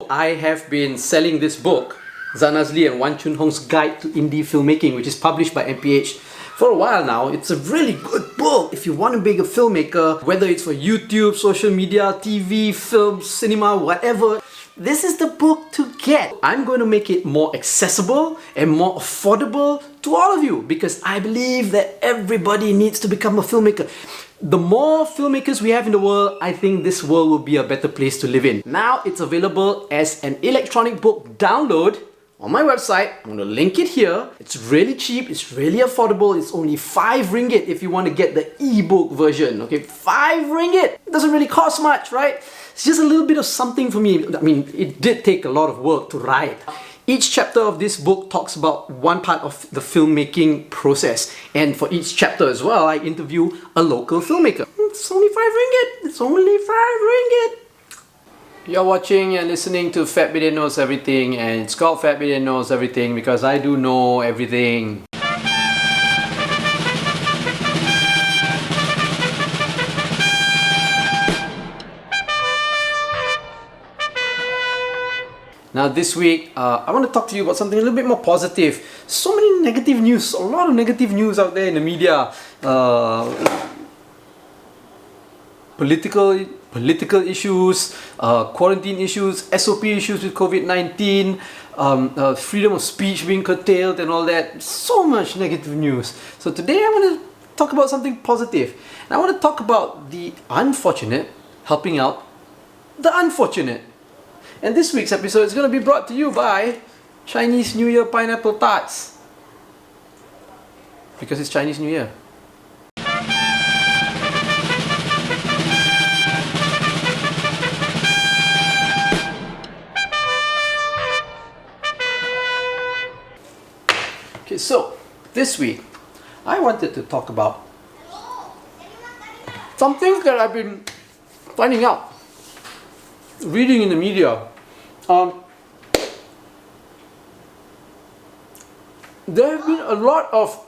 I have been selling this book, Zanazli and Wan Chun Hong's Guide to Indie Filmmaking, which is published by MPH, for a while now. It's a really good book if you want to be a filmmaker, whether it's for YouTube, social media, TV, film, cinema, whatever. This is the book to get. I'm going to make it more accessible and more affordable to all of you because I believe that everybody needs to become a filmmaker. The more filmmakers we have in the world, I think this world will be a better place to live in. Now it's available as an electronic book download on my website. I'm going to link it here. It's really cheap, it's really affordable. It's only 5 ringgit if you want to get the ebook version. Okay, 5 ringgit. It doesn't really cost much, right? It's just a little bit of something for me. I mean, it did take a lot of work to write. Each chapter of this book talks about one part of the filmmaking process. And for each chapter as well, I interview a local filmmaker. It's only 5 ringgit. It's only 5 ringgit. You're watching and listening to Fat Bidin Knows Everything, and it's called Fat Bidin Knows Everything because I do know everything. Now this week, I want to talk to you about something a little bit more positive. So many negative news, a lot of negative news out there in the media. Political issues, quarantine issues, SOP issues with COVID-19, freedom of speech being curtailed and all that. So much negative news. So today I want to talk about something positive. And I want to talk about the unfortunate helping out the unfortunate. And this week's episode is going to be brought to you by Chinese New Year pineapple tarts. Because it's Chinese New Year. Okay, so this week I wanted to talk about some things that I've been finding out, reading in the media. There have been a lot of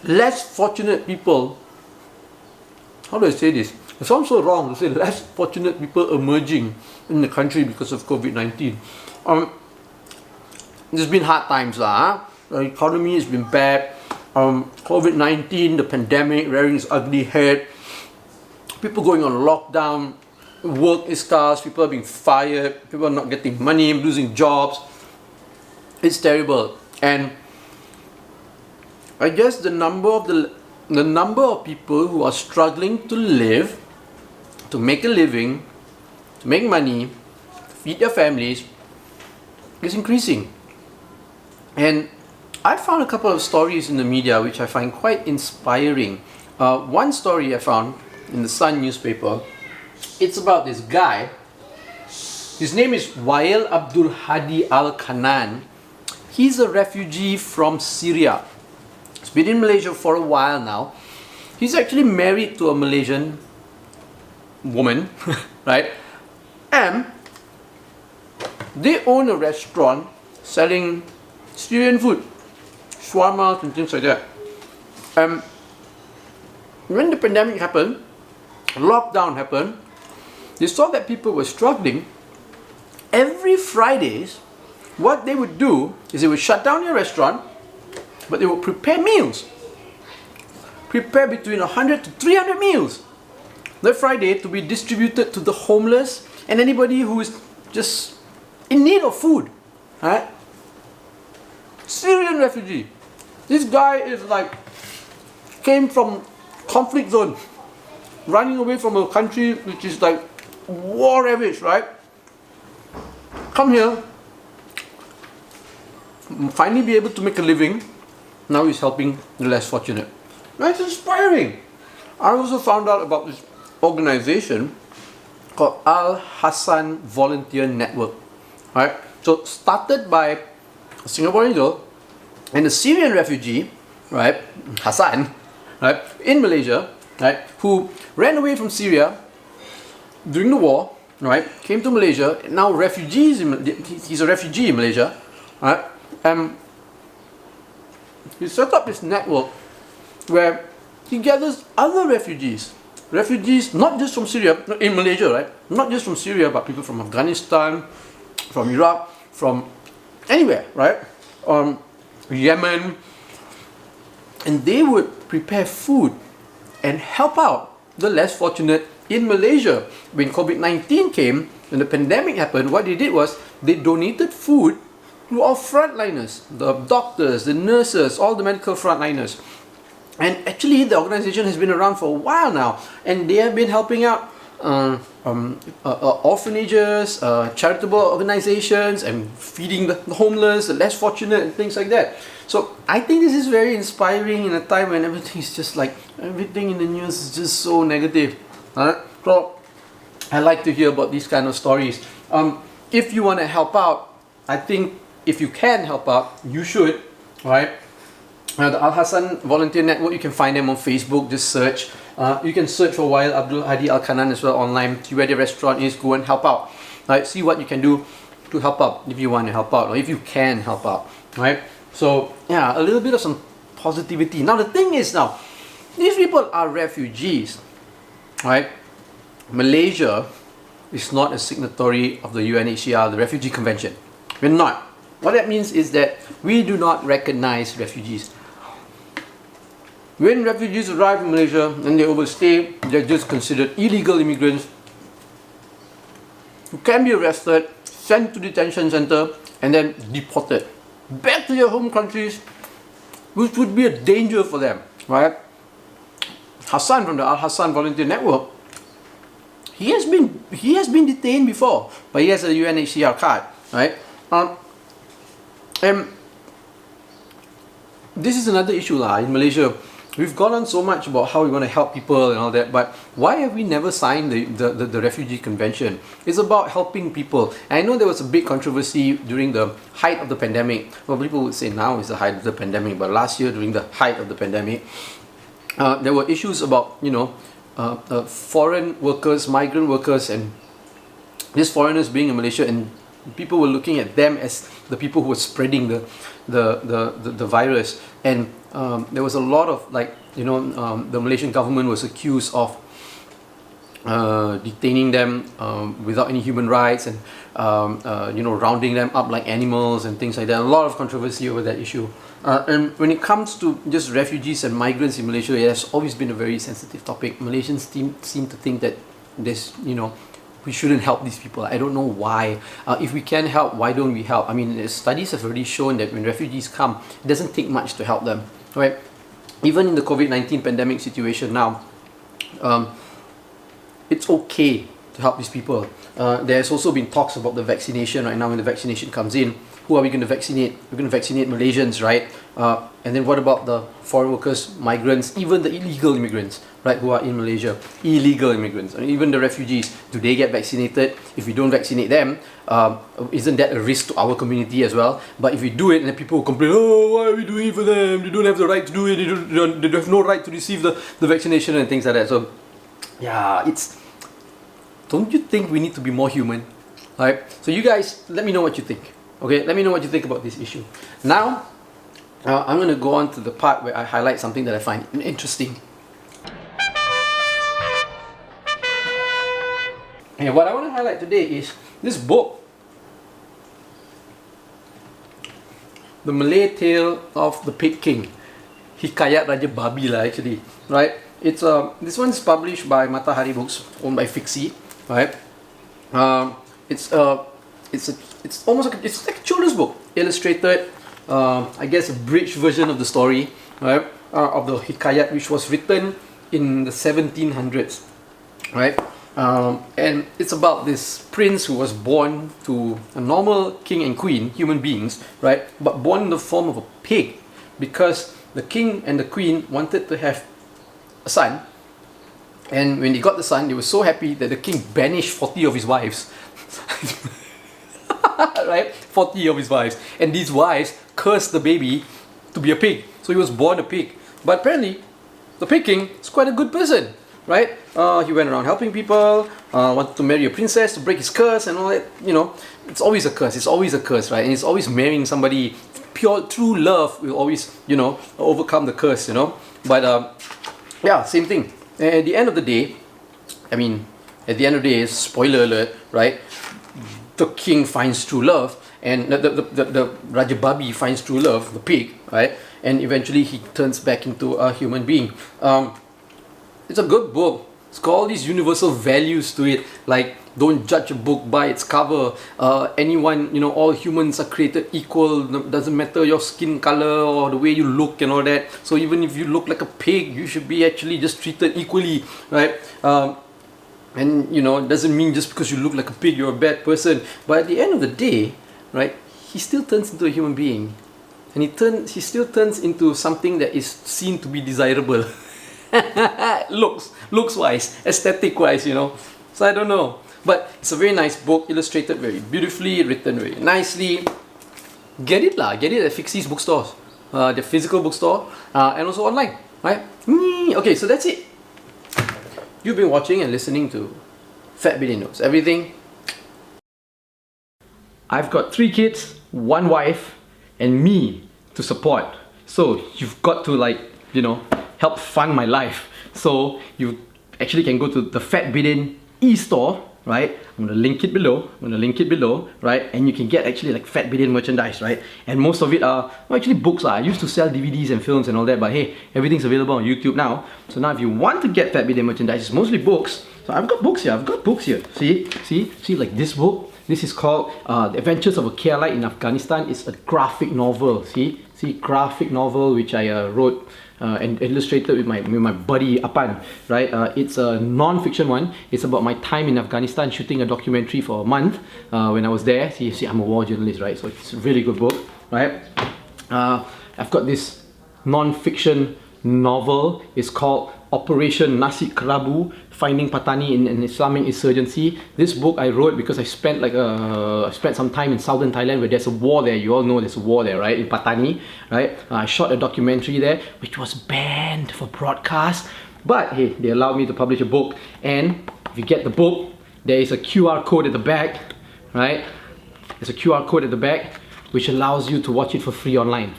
less fortunate people. How do I say this? It sounds so wrong to say less fortunate people emerging in the country because of COVID-19. There's been hard times lah. The economy has been bad. COVID-19, the pandemic rearing its ugly head. People going on lockdown. Work is scarce. People are being fired. People are not getting money, losing jobs. It's terrible. And I guess the number of people who are struggling to live, to make a living, to make money, to feed their families, is increasing. And I found a couple of stories in the media which I find quite inspiring. One story I found in the Sun newspaper, it's about this guy. His name is Wael Abdul Hadi Al-Kanan. He's a refugee from Syria. He's been in Malaysia for a while now. He's actually married to a Malaysian woman, right? And they own a restaurant selling Syrian food, shawarma and things like that. When the pandemic happened, lockdown happened, they saw that people were struggling. Every Fridays, what they would do is they would shut down their restaurant, but they would prepare meals. Prepare between 100 to 300 meals that Friday to be distributed to the homeless and anybody who is just in need of food. Right? Syrian refugee. This guy is like, came from conflict zone, running away from a country which is like war ravaged, right? Come here, finally be able to make a living. Now he's helping the less fortunate. That's inspiring. I also found out about this organization called Al Hassan Volunteer Network. Right? So started by a Singaporean girl and a Syrian refugee, right, Hassan, right, in Malaysia, right, who ran away from Syria during the war, right, came to Malaysia, now he's a refugee in Malaysia, right, and he set up this network where he gathers other refugees refugees, not just from Syria, in Malaysia, right? Not just from Syria, but people from Afghanistan, from Iraq, from anywhere, right? Yemen, and they would prepare food and help out the less fortunate in Malaysia. When COVID-19 came and the pandemic happened, what they did was they donated food to our frontliners, the doctors, the nurses, all the medical frontliners. And actually the organization has been around for a while now, and they have been helping out orphanages, charitable organizations, and feeding the homeless, the less fortunate, and things like that. So I think this is very inspiring in a time when everything is just like, everything in the news is just so negative. So I like to hear about these kind of stories. If you want to help out, I think if you can help out, you should, right? The Al Hassan Volunteer Network, you can find them on Facebook, just search. You can search for Wael Abdul Hadi Al Kanan as well online. See where the restaurant is, go and help out. Right? See what you can do to help out if you want to help out, or if you can help out. Right? So yeah, a little bit of some positivity. Now the thing is, now these people are refugees, right? Malaysia is not a signatory of the UNHCR, the Refugee Convention. We're not. What that means is that we do not recognize refugees. When refugees arrive in Malaysia and they overstay, they're just considered illegal immigrants who can be arrested, sent to detention center, and then deported back to their home countries, which would be a danger for them, right? Hassan from the Al Hassan Volunteer Network, he has been detained before, but he has a UNHCR card, right? And this is another issue in Malaysia. We've gone on so much about how we want to help people and all that, but why have we never signed the Refugee Convention? It's about helping people. And I know there was a big controversy during the height of the pandemic. Well, people would say now is the height of the pandemic, but last year during the height of the pandemic, there were issues about, foreign workers, migrant workers, and these foreigners being in Malaysia, and people were looking at them as the people who were spreading the virus. And there was a lot of the Malaysian government was accused of detaining them without any human rights, and rounding them up like animals and things like that. A lot of controversy over that issue. And when it comes to just refugees and migrants in Malaysia, it has always been a very sensitive topic. Malaysians seem to think that there's, we shouldn't help these people. I don't know why. If we can help, why don't we help? I mean, studies have already shown that when refugees come, it doesn't take much to help them, right? Even in the COVID-19 pandemic situation now, it's okay to help these people. There's also been talks about the vaccination right now. When the vaccination comes in, who are we going to vaccinate? We're going to vaccinate Malaysians, right? And then what about the foreign workers, migrants, even the illegal immigrants, right, who are in Malaysia? Illegal immigrants, and even the refugees, do they get vaccinated? If we don't vaccinate them, isn't that a risk to our community as well? But if we do it, then people will complain, oh, why are we doing it for them? They don't have the right to do it. They have no right to receive the vaccination and things like that. So, yeah, don't you think we need to be more human? Alright, so you guys, let me know what you think. Okay, let me know what you think about this issue. Now, I'm going to go on to the part where I highlight something that I find interesting. And what I want to highlight today is this book, The Malay Tale of the Pig King. Hikayat Raja Babi lah, actually, right? It's this one's published by Matahari Books, owned by Fixie, right? It's almost like it's like a children's book, illustrated. I guess a bridge version of the story, right? Of the Hikayat, which was written in the 1700s, right? And it's about this prince who was born to a normal king and queen, human beings, right? But born in the form of a pig, because the king and the queen wanted to have a son. And when they got the son, they were so happy that the king banished 40 of his wives. Right? 40 of his wives. And these wives cursed the baby to be a pig. So he was born a pig. But apparently, the pig king is quite a good person, right? He went around helping people, wanted to marry a princess to break his curse and all that. It's always a curse. It's always a curse, right? And it's always marrying somebody. Pure, true love will always, overcome the curse, But, yeah, same thing. At the end of the day, I mean, at the end of the day, spoiler alert, right? The king finds true love, and the Raja Babi finds true love, the pig, right? And eventually he turns back into a human being. It's a good book. It's got all these universal values to it, like don't judge a book by its cover. Anyone, all humans are created equal. Doesn't matter your skin color or the way you look and all that. So even if you look like a pig, you should be actually just treated equally, right? And it doesn't mean just because you look like a pig you're a bad person. But at the end of the day, right, he still turns into a human being, and he still turns into something that is seen to be desirable. looks wise, aesthetic wise, So I don't know, but it's a very nice book, illustrated very beautifully, written very nicely. Get it at Fixie's bookstores, the physical bookstore, and also online, right? Okay, so that's it. You've been watching and listening to Fat Bidin Knows Everything. I've got 3 kids, 1 wife, and me to support. So you've got to help fund my life. So you actually can go to the Fat Bidin e-store, right? I'm gonna link it below, right? And you can get actually Fat Bidin merchandise, right? And most of it are actually books. I used to sell DVDs and films and all that, but hey, everything's available on YouTube now. So now if you want to get Fat Bidin merchandise, it's mostly books. So I've got books here. See, like this book. This is called The Adventures of a KLite in Afghanistan. It's a graphic novel. See, graphic novel which I wrote and illustrated with my buddy Apan, right? It's a non-fiction one. It's about my time in Afghanistan shooting a documentary for a month when I was there. See, I'm a war journalist, right? So it's a really good book, right? I've got this non-fiction novel. It's called Operation Nasi Kerabu, Finding Patani in an Islamic Insurgency. This book I wrote because I spent some time in southern Thailand where there's a war there. You all know there's a war there, right? In Patani, right? I shot a documentary there which was banned for broadcast, but hey, they allowed me to publish a book. And if you get the book, there is a QR code at the back, right? There's a QR code at the back which allows you to watch it for free online.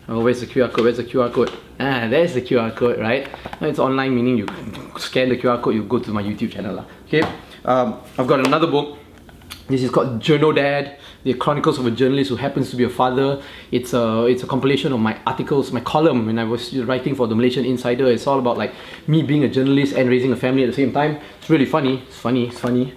Oh, where's the QR code? Where's the QR code? There's the QR code, right? It's online, meaning you scan the QR code, you go to my YouTube channel. Okay, I've got another book. This is called Journo Dad, The Chronicles of a Journalist Who Happens to Be a Father. It's a compilation of my articles, my column when I was writing for the Malaysian Insider. It's all about me being a journalist and raising a family at the same time. It's really funny. It's funny.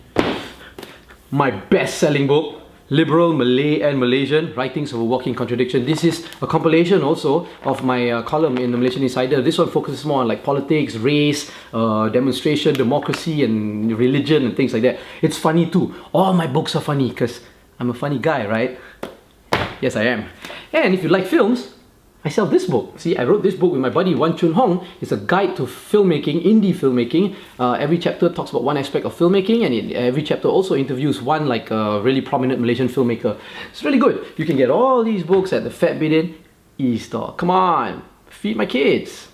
My best-selling book, Liberal, Malay and Malaysian, Writings of a Walking Contradiction. This is a compilation also of my column in the Malaysian Insider. This one focuses more on politics, race, demonstration, democracy and religion and things like that. It's funny too. All my books are funny because I'm a funny guy, right? Yes, I am. And if you like films, I sell this book. See, I wrote this book with my buddy Wan Chun Hong. It's a guide to filmmaking, indie filmmaking. Every chapter talks about one aspect of filmmaking, and every chapter also interviews one really prominent Malaysian filmmaker. It's really good. You can get all these books at the Fat Bidin e-store. Come on, feed my kids.